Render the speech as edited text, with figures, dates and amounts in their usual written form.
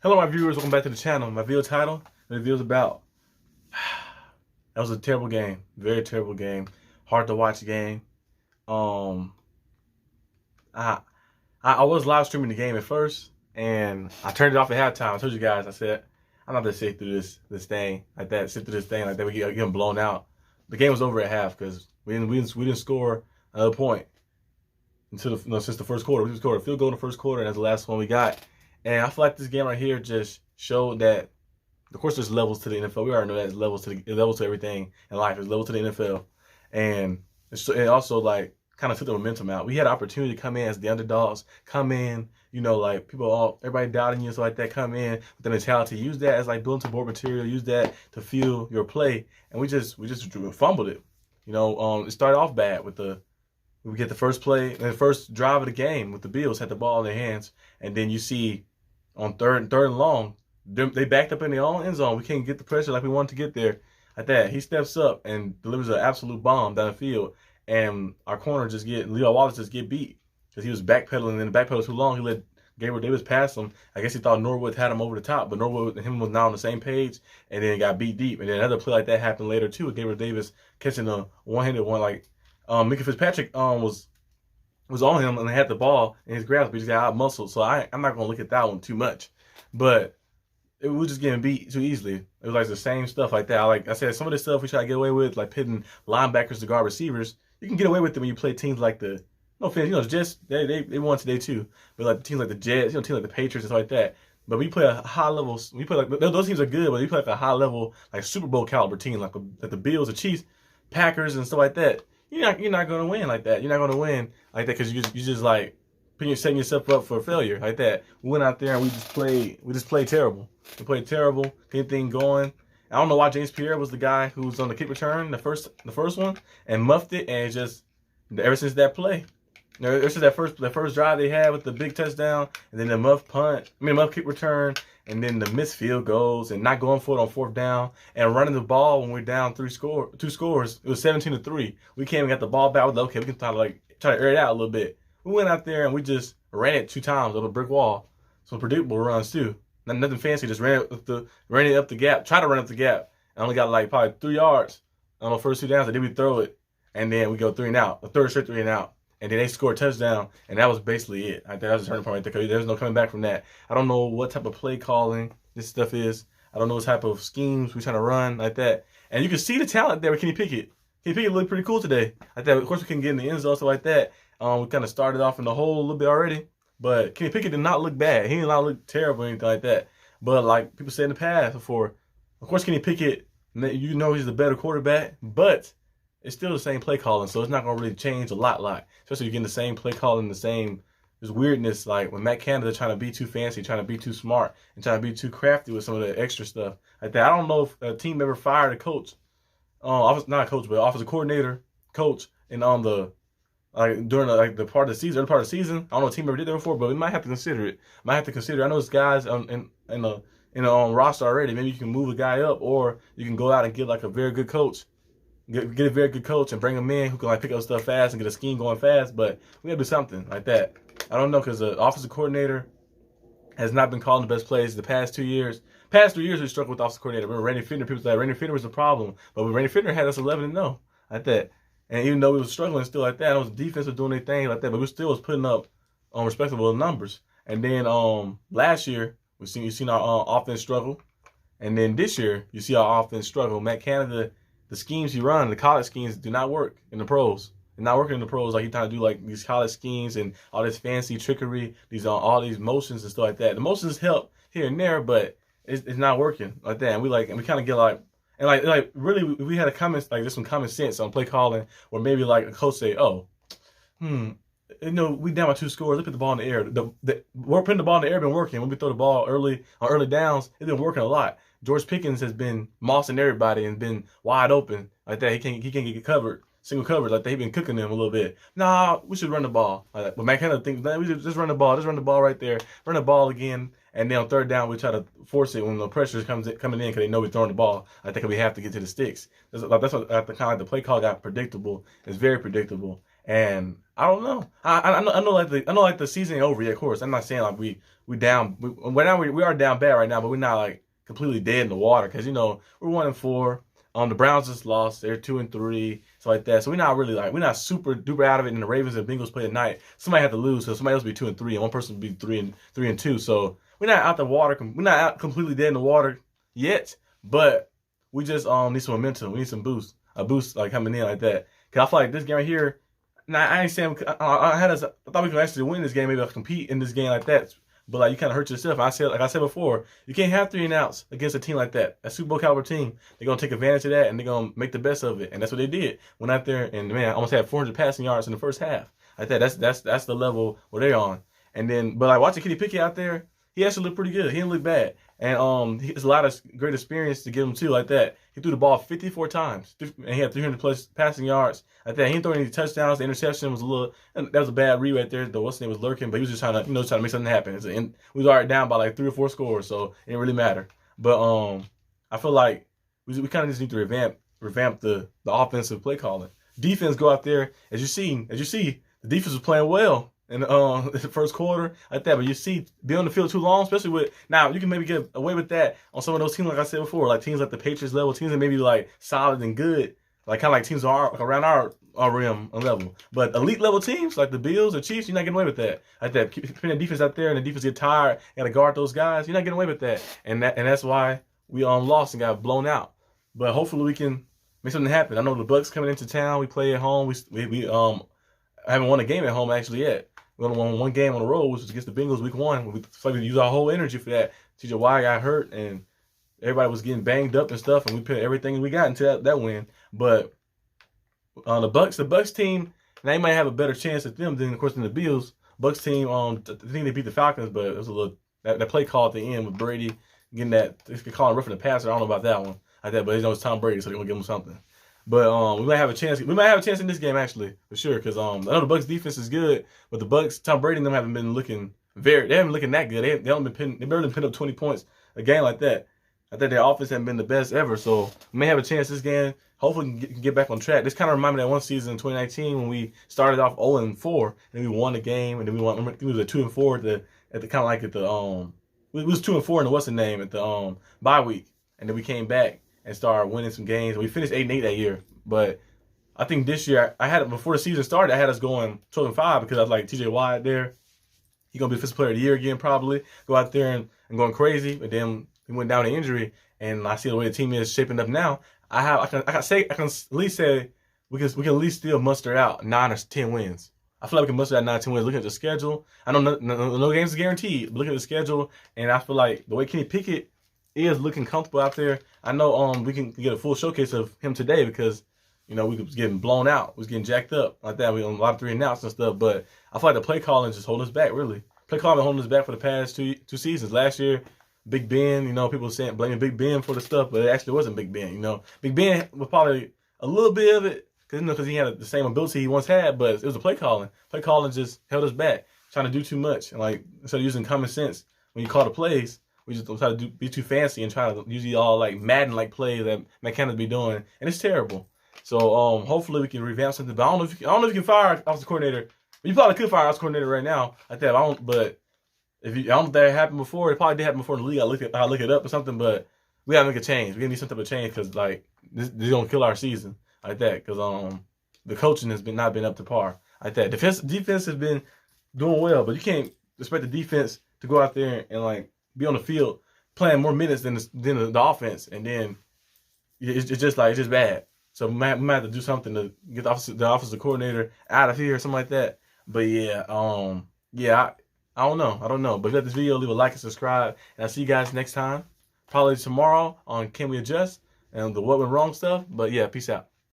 Hello, my viewers. Welcome back to the channel. My video title, the video's about. That was a terrible game. Very terrible game. Hard to watch game. Um, I I was live streaming the game at first, and I turned it off at halftime. I told you guys. I said I'm not gonna sit through this thing like that. Sit through this thing like that. We get blown out. The game was over at half because we didn't score another point until since the first quarter. We scored a field goal in the first quarter, and that's the last one we got. And I feel like this game right here just showed that, of course, there's levels to the NFL. We already know that there's levels to everything in life. There's levels to the NFL, and it also like kind of took the momentum out. We had an opportunity to come in as the underdogs, come in, like everybody doubting you, so like that, come in with the mentality, use that as like bulletin board material, use that to fuel your play, and we just fumbled it. It started off bad with we get the first play, the first drive of the game with the Bills had the ball in their hands, and then you see on third and long, they backed up in their own end zone. We can't get the pressure like we wanted to get there. Like that, he steps up and delivers an absolute bomb down the field, and our corner Leo Wallace just get beat because he was backpedaling, and the backpedal too long. He let Gabriel Davis pass him. I guess he thought Norwood had him over the top, but Norwood and him was not on the same page, and then got beat deep. And then another play like that happened later too, with Gabriel Davis catching a one-handed one. Like Micah Fitzpatrick was on him and had the ball in his grasp, but he just got out muscled. So I'm not gonna look at that one too much, but it was just getting beat too easily. It was like the same stuff like that. Like I said, some of the stuff we try to get away with, like pitting linebackers to guard receivers, you can get away with them when you play teams like the no offense, the Jets. They won today too, but like teams like the Jets, teams like the Patriots and stuff like that. But we play a high level. We play like those teams are good, but we play like a high level, like Super Bowl caliber team, like the Bills, the Chiefs, Packers, and stuff like that. You're not gonna win like that. You're not gonna win like that because you just like setting yourself up for failure like that. We went out there and we just played terrible. We played terrible, get anything going. I don't know why James Pierre was the guy who was on the kick return, the first one, and muffed it, and just ever since that play, ever since that first drive they had with the big touchdown, and then the muff kick return, and then the missed field goals, and not going for it on fourth down, and running the ball when we're down two scores. It was 17-3. We came and got the ball back. Okay, we can try to air it out a little bit. We went out there and we just ran it 2 times over a brick wall. Some predictable runs too. Nothing fancy. Just ran it up the gap. Tried to run up the gap. I only got like probably 3 yards on the first 2 downs. And then we throw it, and then we go 3 and out. The third straight 3 and out. And then they scored a touchdown, and that was basically it. I think that was a turning point right there. There's no coming back from that. I don't know what type of play calling this stuff is. I don't know what type of schemes we're trying to run like that. And you can see the talent there with Kenny Pickett. Kenny Pickett looked pretty cool today. Like that. Of course, we couldn't get in the end zone, stuff like that. We kind of started off in the hole a little bit already. But Kenny Pickett did not look bad. He did not look terrible or anything like that. But like people said in the past before, of course, Kenny Pickett, he's the better quarterback, but it's still the same play calling, so it's not gonna really change a lot. Especially if you're getting the same play calling, there's weirdness, like when Matt Canada trying to be too fancy, trying to be too smart, and trying to be too crafty with some of the extra stuff like that. I don't know if a team ever fired a coach, not a coach, but offensive coordinator, coach, and on the during the part of the season, early part of the season. I don't know if a team ever did that before, but we might have to consider it. I know there's guys in the roster already. Maybe you can move a guy up, or you can go out and get like a very good coach. Get a very good coach and bring him in who can like pick up stuff fast and get a scheme going fast. But we gotta do something like that. I don't know, because the offensive coordinator has not been calling the best plays the past 2 years. Past 3 years we struggled with offensive coordinator. Remember Randy Fittner? People say Randy Fittner was the problem, but Randy Fittner had us 11-0 like that. And even though we were struggling still like that, the defense was doing their thing like that, but we still was putting up respectable numbers. And then last year you've seen our offense struggle, and then this year you see our offense struggle. Matt Canada, the schemes he run, the college schemes, do not work in the pros. They're not working in the pros like he's trying to do like these college schemes and all this fancy trickery, all these motions and stuff like that. The motions help here and there, but it's not working like that. And we kind of get like, and like really we had just some common sense on play calling, or maybe like a coach say, we down by 2 scores. Let's put the ball in the air. We're putting the ball in the air been working. When we throw the ball early on early downs, it's been working a lot. George Pickens has been mossing everybody and been wide open like that. He can't get covered, single coverage like that. He's been cooking them a little bit. Nah, we should run the ball. Like that. But Matt kind of thinks, we should just run the ball. Just run the ball right there. Run the ball again. And then on third down, we try to force it when the pressure coming in because they know we're throwing the ball. I think we have to get to the sticks. That's what kind of like the play call got predictable. It's very predictable. And I don't know. I know like the season ain't over yet. Of course, I'm not saying like we down. We are down bad right now, but we're not like completely dead in the water because we're 1-4. The Browns just lost. They're 2-3, so like that. So we're not super duper out of it. And the Ravens and Bengals play tonight. Somebody had to lose, so somebody else will be 2-3, and one person will be 3-2. So we're not out the water. We're not out completely dead in the water yet, but we just need some momentum. We need some boost, a boost like coming in like that. Cause I feel like this game right here. Now I ain't saying I thought we could actually win this game. Maybe I'll compete in this game like that. But like you kind of hurt yourself. Like I said before, you can't have 3 and outs against a team like that. A Super Bowl caliber team. They're gonna take advantage of that and they're gonna make the best of it. And that's what they did. Went out there and man, almost had 400 passing yards in the first half. Like that. That's the level where they're on. And then, but like watching Kenny Pickett out there, he actually looked pretty good. He didn't look bad. And he has a lot of great experience to give him too, like that. He threw the ball 54 times, and he had 300 plus passing yards. Like that, he didn't throw any touchdowns. The interception was that was a bad read right there. The what's name was lurking, but he was just trying to make something happen. We was already down by like 3 or 4 scores, so it didn't really matter. But I feel like we kind of just need to revamp the offensive play calling. Defense go out there as you see, the defense was playing well in the first quarter like that, but you see, be on the field too long, especially with now you can maybe get away with that on some of those teams like I said before, like teams like the Patriots level, teams that maybe like solid and good, like kind of like teams are around our rim level. But elite level teams like the Bills or Chiefs, you're not getting away with that. Like that, keeping the defense out there and the defense get tired, you gotta guard those guys. You're not getting away with that, and that's why we lost and got blown out. But hopefully we can make something happen. I know the Bucks coming into town. We play at home. We haven't won a game at home actually yet. We only won 1 game on the road, which was against the Bengals week 1. We decided to use our whole energy for that. TJ Watt got hurt, and everybody was getting banged up and stuff, and we put everything we got into that win. But the Bucks team, they might have a better chance at them than, of course, than the Bills. Bucks team, I think they beat the Falcons, but it was a little that play call at the end with Brady getting that. They could call him roughing the passer. I don't know about that one like that, but they know it's Tom Brady, so they're gonna give him something. But we might have a chance. We might have a chance in this game actually, for sure. Because I know the Bucks defense is good, but the Bucks, Tom Brady and them haven't been looking they haven't been looking that good. They barely pinned up 20 points a game like that. I think their offense hasn't been the best ever. So we may have a chance this game. Hopefully we can get back on track. This kind of reminded me of that one season in 2019 when we started off 0-4 and we won the game, and then we was at 2-4 at the kind of like at the we was 2-4 in the what's the name at the bye week, and then we came back and started winning some games. We finished 8-8 that year, but I think this year I had it before the season started. I had us going 12-5 because I was like TJ Watt there. He's gonna be Defensive Player of the Year again, probably go out there and going crazy. But then he went down to injury, and I see the way the team is shaping up now. I can at least say we can at least still muster out 9 or 10 wins. I feel like we can muster out 9 or 10 wins. Looking at the schedule, I know no games is guaranteed. But looking at the schedule, and I feel like the way Kenny Pickett is looking comfortable out there, I know we can get a full showcase of him today because we was getting blown out, we was getting jacked up like that. We on a lot of 3 and outs and stuff, but I feel like the play calling just holding us back. Really, play calling holding us back for the past two seasons. Last year, Big Ben, people saying blaming Big Ben for the stuff, but it actually wasn't Big Ben. Big Ben was probably a little bit of it because he had the same ability he once had, but it was the play calling. Play calling just held us back, trying to do too much, and like instead of using common sense when you call the plays. We just try to be too fancy and try to use all like Madden-like plays that McKenna's be doing, and it's terrible. So hopefully we can revamp something. But I don't know if you can fire offensive coordinator. You probably could fire offensive coordinator right now like that. But I don't know if that happened before. It probably did happen before in the league. I look it up or something. But we gotta make a change. We need some type of change because like this is gonna kill our season like that. Because the coaching has not been up to par like that. Defense has been doing well, but you can't expect the defense to go out there and like be on the field playing more minutes than the offense, and then it's just bad. So we might have to do something to get the offensive coordinator out of here or something like that. But yeah, I don't know. But if you like this video, leave a like and subscribe, and I'll see you guys next time. Probably tomorrow on Can We Adjust and the What Went Wrong stuff. But yeah, peace out.